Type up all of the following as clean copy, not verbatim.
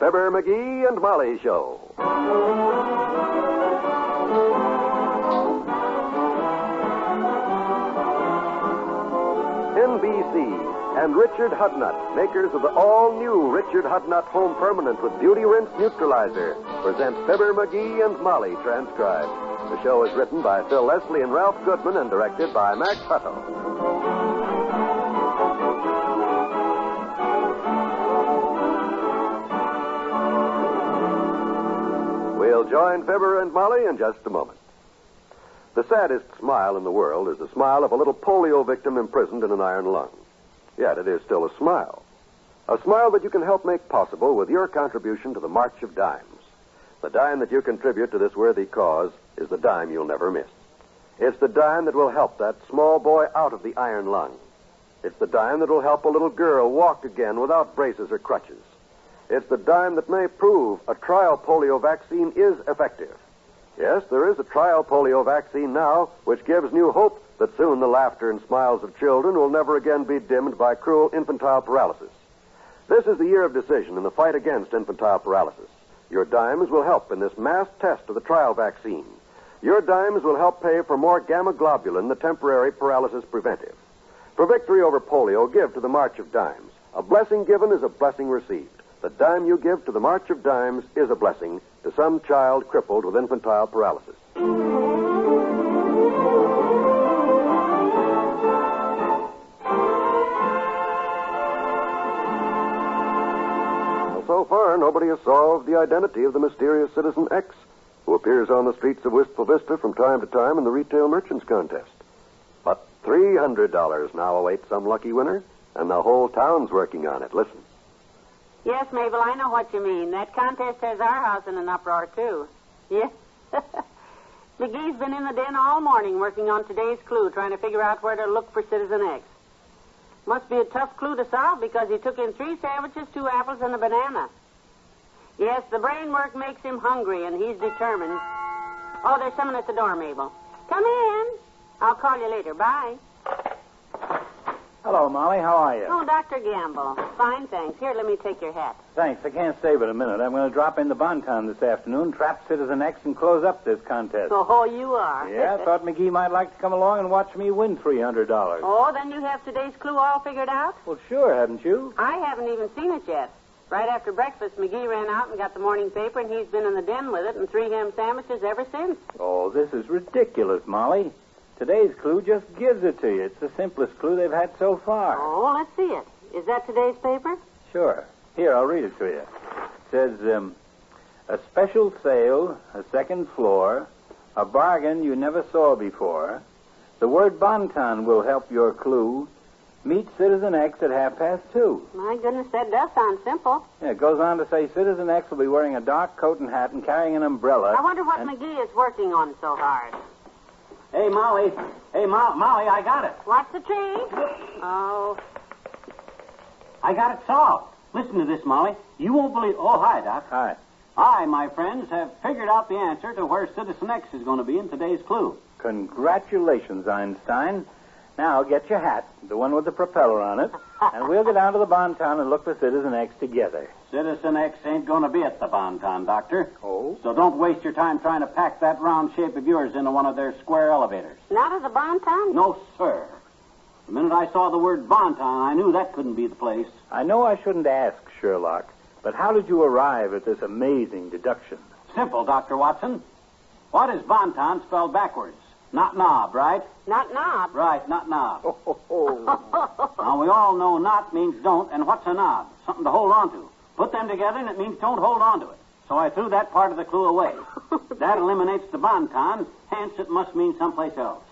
Fibber Mcgee and Molly Show. NBC and Richard Hudnut, makers of the all-new Richard Hudnut Home Permanent with Beauty Rinse Neutralizer, present Fibber Mcgee and Molly transcribed. The show is written by Phil Leslie and Ralph Goodman and directed by Max Hutto. We'll join Fibber and Molly in just a moment. The saddest smile in the world is the smile of a little polio victim imprisoned in an iron lung. Yet it is still a smile. A smile that you can help make possible with your contribution to the March of Dimes. The dime that you contribute to this worthy cause is the dime you'll never miss. It's the dime that will help that small boy out of the iron lung. It's the dime that will help a little girl walk again without braces or crutches. It's the dime that may prove a trial polio vaccine is effective. Yes, there is a trial polio vaccine now, which gives new hope that soon the laughter and smiles of children will never again be dimmed by cruel infantile paralysis. This is the year of decision in the fight against infantile paralysis. Your dimes will help in this mass test of the trial vaccine. Your dimes will help pay for more gamma globulin, the temporary paralysis preventive. For victory over polio, give to the March of Dimes. A blessing given is a blessing received. The dime you give to the March of Dimes is a blessing to some child crippled with infantile paralysis. Well, so far, nobody has solved the identity of the mysterious Citizen X, who appears on the streets of Wistful Vista from time to time in the Retail Merchants Contest. But $300 now awaits some lucky winner, and the whole town's working on it. Listen. Yes, Mabel, I know what you mean. That contest has our house in an uproar, too. Yes. McGee's been in the den all morning working on today's clue, trying to figure out where to look for Citizen X. Must be a tough clue to solve because he took in 3 sandwiches, 2 apples, and a banana. Yes, the brain work makes him hungry, and he's determined. Oh, there's someone at the door, Mabel. Come in. I'll call you later. Bye. Hello, Molly. How are you? Oh, Dr. Gamble. Fine, thanks. Here, let me take your hat. Thanks. I can't stay but a minute. I'm going to drop into Bonton this afternoon, trap Citizen X, and close up this contest. Oh, you are? Yeah, I thought McGee might like to come along and watch me win $300. Oh, then you have today's clue all figured out? Well, sure, haven't you? I haven't even seen it yet. Right after breakfast, McGee ran out and got the morning paper, and he's been in the den with it and 3 ham sandwiches ever since. Oh, this is ridiculous, Molly. Today's clue just gives it to you. It's the simplest clue they've had so far. Oh, let's see it. Is that today's paper? Sure. Here, I'll read it to you. It says, a special sale, a second floor, a bargain you never saw before. The word Bonton will help your clue. Meet Citizen X at 2:30. My goodness, that does sound simple. Yeah, it goes on to say Citizen X will be wearing a dark coat and hat and carrying an umbrella. I wonder what McGee is working on so hard. Hey, Molly. Hey, Molly, I got it. What's the tree? Oh. I got it solved. Listen to this, Molly. You won't believe... Oh, hi, Doc. Hi. I, my friends, have figured out the answer to where Citizen X is going to be in today's clue. Congratulations, Einstein. Now, get your hat, the one with the propeller on it, and we'll go down to the Bonton and look for Citizen X together. Citizen X ain't going to be at the Bonton, Doctor. Oh? So don't waste your time trying to pack that round shape of yours into one of their square elevators. Not at the Bonton? No, sir. The minute I saw the word Bonton, I knew that couldn't be the place. I know I shouldn't ask, Sherlock, but how did you arrive at this amazing deduction? Simple, Dr. Watson. What is Bonton spelled backwards? Not knob, right? Not knob. Right, not knob. Oh. Now, we all know not means don't, and what's a knob? Something to hold on to. Put them together, and it means don't hold on to it. So I threw that part of the clue away. That eliminates the Bonton, hence it must mean someplace else.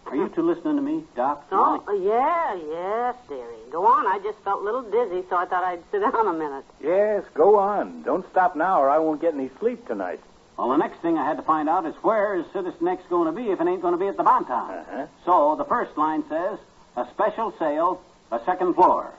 Are you two listening to me, Doc? Oh, yes, dearie. Go on. I just felt a little dizzy, so I thought I'd sit down a minute. Yes, go on. Don't stop now, or I won't get any sleep tonight. Well, the next thing I had to find out is where is Citizen X going to be if it ain't going to be at the Bonton. Uh-huh. So the first line says, a special sale, a second floor.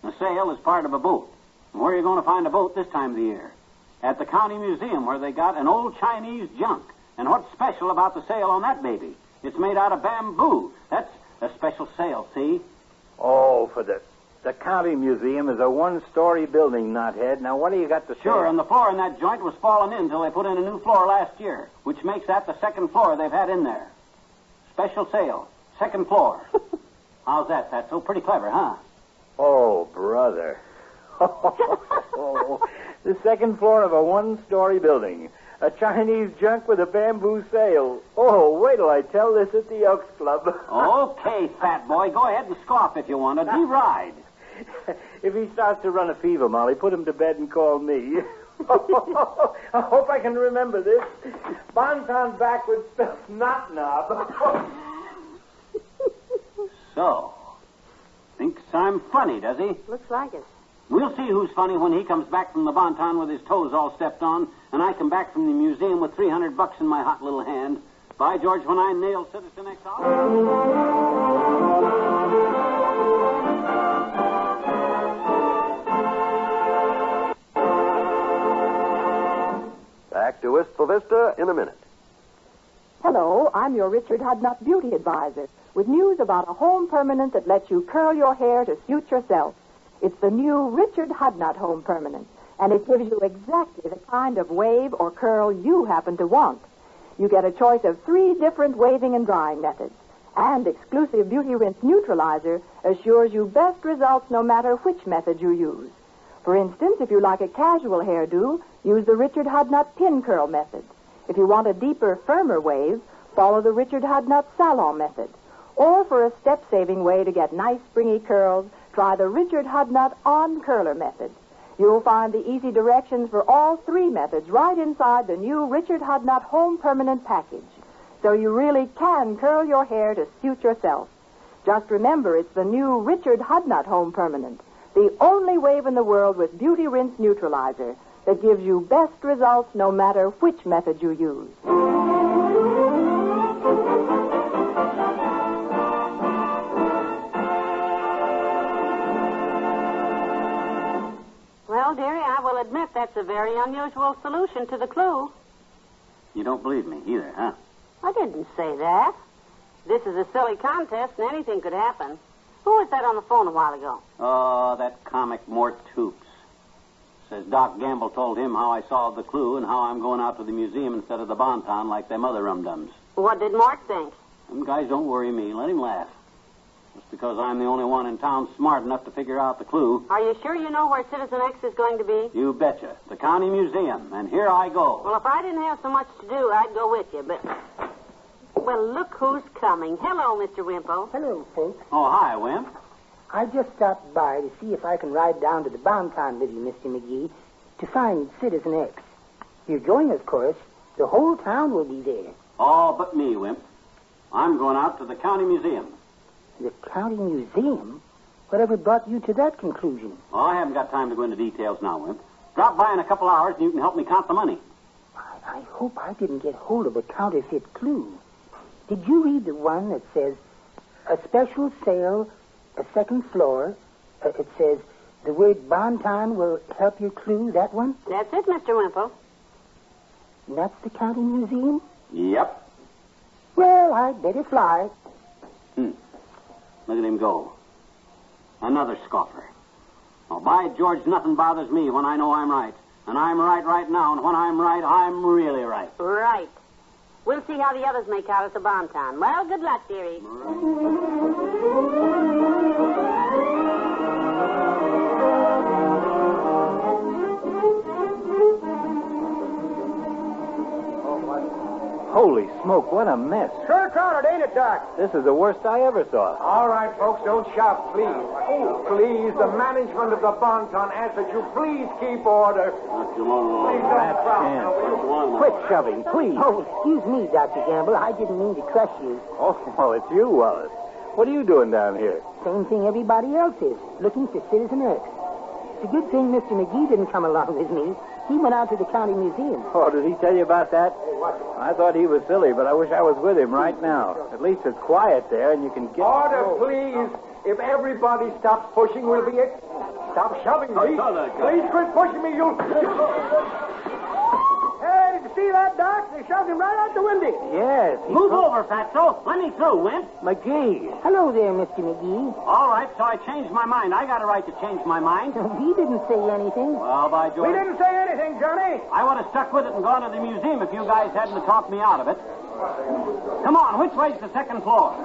The sale is part of a boat. And where are you going to find a boat this time of the year? At the county museum where they got an old Chinese junk. And what's special about the sale on that baby? It's made out of bamboo. That's a special sale, see? Oh, for the The County Museum is a one-story building, knothead. Now, what do you got to say? Sure, and the floor in that joint was falling in until they put in a new floor last year, which makes that the second floor they've had in there. Special sale. Second floor. How's that, Fatso? Pretty clever, huh? Oh, brother. The second floor of a one-story building. A Chinese junk with a bamboo sail. Oh, wait till I tell this at the Elks Club. Okay, fat boy. Go ahead and scoff if you want to. Be-ride. If he starts to run a fever, Molly, put him to bed and call me. I hope I can remember this. Bonton backwards spells not knob. So, thinks I'm funny, does he? Looks like it. We'll see who's funny when he comes back from the Bonton with his toes all stepped on, and I come back from the museum with $300 in my hot little hand. By George, when I nail Citizen X out. Back to Wistful Vista in a minute. Hello, I'm your Richard Hudnut beauty advisor with news about a home permanent that lets you curl your hair to suit yourself. It's the new Richard Hudnut Home Permanent, and it gives you exactly the kind of wave or curl you happen to want. You get a choice of 3 different waving and drying methods, and exclusive Beauty Rinse Neutralizer assures you best results no matter which method you use. For instance, if you like a casual hairdo, use the Richard Hudnut Pin Curl method. If you want a deeper, firmer wave, follow the Richard Hudnut Salon method. Or for a step-saving way to get nice, springy curls, try the Richard Hudnut On Curler method. You'll find the easy directions for all 3 methods right inside the new Richard Hudnut Home Permanent package. So you really can curl your hair to suit yourself. Just remember, it's the new Richard Hudnut Home Permanent, the only wave in the world with Beauty Rinse Neutralizer that gives you best results no matter which method you use. Well, dearie, I will admit that's a very unusual solution to the clue. You don't believe me either, huh? I didn't say that. This is a silly contest, and anything could happen. Who was that on the phone a while ago? Oh, that comic Mort Toops. Says Doc Gamble told him how I solved the clue and how I'm going out to the museum instead of the Bonton like them other rum-dums. What did Mort think? Them guys don't worry me. Let him laugh. Just because I'm the only one in town smart enough to figure out the clue. Are you sure you know where Citizen X is going to be? You betcha. The County Museum. And here I go. Well, if I didn't have so much to do, I'd go with you, but... Well, look who's coming. Hello, Mr. Wimpo. Hello, folks. Oh, hi, Wimp. I just stopped by to see if I can ride down to the Bonton with you, Mr. McGee, to find Citizen X. You're going, of course. The whole town will be there. All but me, Wimp. I'm going out to the County Museum. The County Museum? Whatever brought you to that conclusion? Oh, I haven't got time to go into details now, Wimp. Drop by in a couple hours and you can help me count the money. I hope I didn't get hold of a counterfeit clue. Did you read the one that says, a special sale, a second floor? It says, the word Bonton will help you clue, that one? That's it, Mr. Wimpo. And that's the County Museum? Yep. Well, I'd better fly. Look at him go. Another scoffer. Oh, by George, nothing bothers me when I know I'm right. And I'm right now, and when I'm right, I'm really right. Right. We'll see how the others make out at the Bonton. Well, good luck, dearie. Holy smoke, what a mess. Sure crowded, ain't it, Doc? This is the worst I ever saw. All right, folks, don't shout, please. Oh, please, the management of the Bonton asks that you please keep order. Come on, Please That's don't crowd. chance. Now, Quit shoving, please. Oh, excuse me, Dr. Gamble. I didn't mean to crush you. Oh, it's you, Wallace. What are you doing down here? Same thing everybody else is, looking for Citizen X. It's a good thing Mr. McGee didn't come along with me. He went out to the County Museum. Oh, did he tell you about that? I thought he was silly, but I wish I was with him right now. At least it's quiet there, and you can get... Order, please. If everybody stops pushing, we'll be... Stop shoving me. I saw that guy. Please quit pushing me, you... Hey, see that, Doc? They shoved him right out the window. Yes. Move over, Fatso. Let me through, Wimp. McGee. Hello there, Mr. McGee. All right, so I changed my mind. I got a right to change my mind. We didn't say anything. Well, by George. We didn't say anything, Johnny. I would have stuck with it and gone to the museum if you guys hadn't talked me out of it. Come on, which way's the second floor?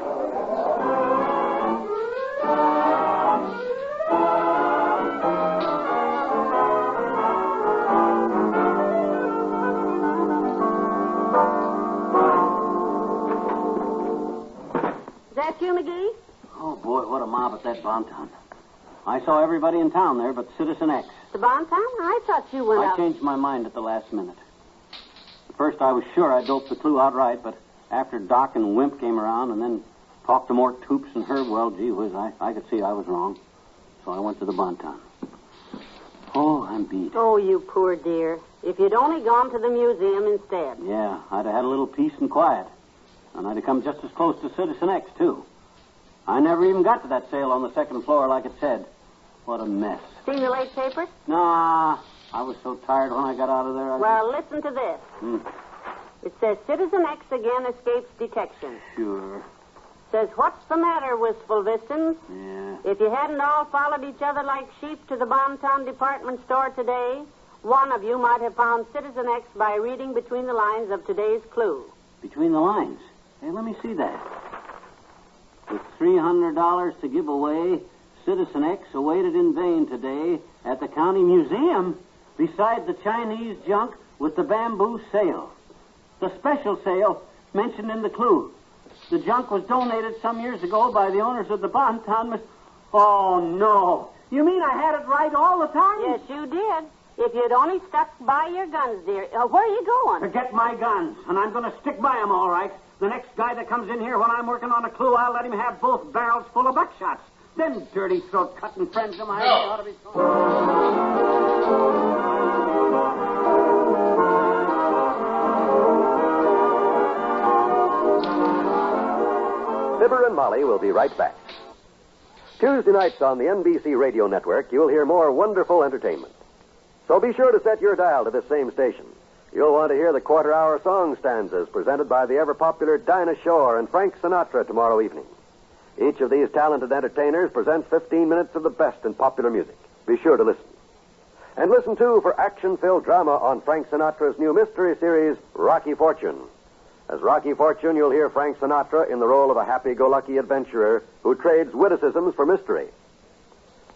Is that you, McGee? Oh, boy, what a mob at that Bonton. I saw everybody in town there but Citizen X. The Bonton? I thought you went I out. changed my mind at the last minute. At first, I was sure I doped the clue outright, but after Doc and Wimp came around and then talked to Mort Toops and Herb, well, gee whiz, I could see I was wrong. So I went to the Bonton. Oh, I'm beat. Oh, you poor dear. If you'd only gone to the museum instead. Yeah, I'd have had a little peace and quiet. And I'd have come just as close to Citizen X, too. I never even got to that sale on the second floor like it said. What a mess. Seen the late paper? Nah, I was so tired when I got out of there. Well, listen to this. It says, Citizen X again escapes detection. Sure. Says, what's the matter, wistful Vistons? Yeah. If you hadn't all followed each other like sheep to the Bonton department store today, one of you might have found Citizen X by reading between the lines of today's clue. Between the lines. Hey, let me see that. With $300 to give away, Citizen X awaited in vain today at the county museum beside the Chinese junk with the bamboo sail. The special sail mentioned in the clue. The junk was donated some years ago by the owners of the Bonton. Oh, no. You mean I had it right all the time? Yes, you did. If you'd only stuck by your guns, dear. Where are you going? Forget my guns, and I'm going to stick by them all right. The next guy that comes in here when I'm working on a clue, I'll let him have both barrels full of buckshots. Them dirty throat-cutting friends of mine, they ought to be... Fibber and Molly will be right back. Tuesday nights on the NBC Radio Network, you'll hear more wonderful entertainment. So be sure to set your dial to this same station. You'll want to hear the quarter-hour song stanzas presented by the ever-popular Dinah Shore and Frank Sinatra tomorrow evening. Each of these talented entertainers presents 15 minutes of the best in popular music. Be sure to listen. And listen, too, for action-filled drama on Frank Sinatra's new mystery series, Rocky Fortune. As Rocky Fortune, you'll hear Frank Sinatra in the role of a happy-go-lucky adventurer who trades witticisms for mystery.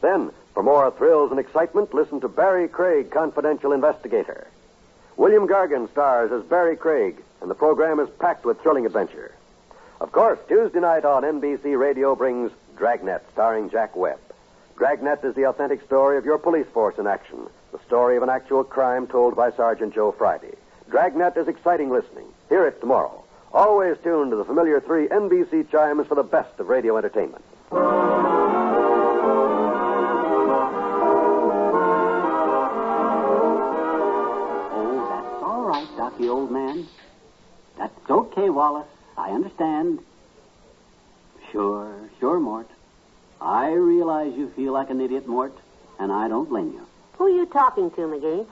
Then, for more thrills and excitement, listen to Barry Craig, Confidential Investigator. William Gargan stars as Barry Craig, and the program is packed with thrilling adventure. Of course, Tuesday night on NBC Radio brings Dragnet, starring Jack Webb. Dragnet is the authentic story of your police force in action, the story of an actual crime told by Sergeant Joe Friday. Dragnet is exciting listening. Hear it tomorrow. Always tuned to the familiar 3 NBC chimes for the best of radio entertainment. Docky, old man. That's okay, Wallace. I understand. Sure, Mort. I realize you feel like an idiot, Mort, and I don't blame you. Who are you talking to, McGee?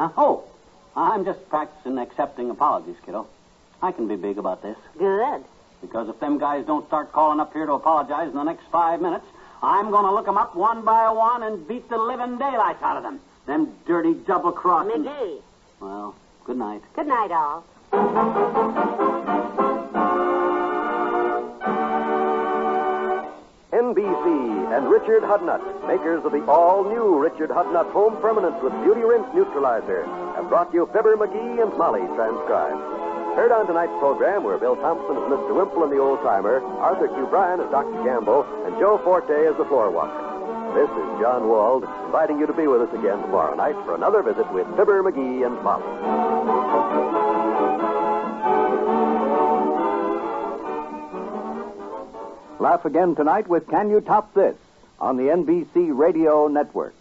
I'm just practicing accepting apologies, kiddo. I can be big about this. Good. Because if them guys don't start calling up here to apologize in the next 5 minutes, I'm going to look them up one by one and beat the living daylights out of them. Them dirty double-crossing... McGee. Well... Good night. Good night, all. NBC and Richard Hudnut, makers of the all-new Richard Hudnut Home Permanent with Beauty Rinse Neutralizer, have brought you Fibber Mcgee and Molly transcribed. Heard on tonight's program were Bill Thompson as Mr. Wimple and the Old-Timer, Arthur Q. Bryan as Dr. Gamble, and Joe Forte as the Floor Walker. This is John Wald, inviting you to be with us again tomorrow night for another visit with Fibber Mcgee and Molly. Laugh again tonight with Can You Top This on the NBC Radio Network.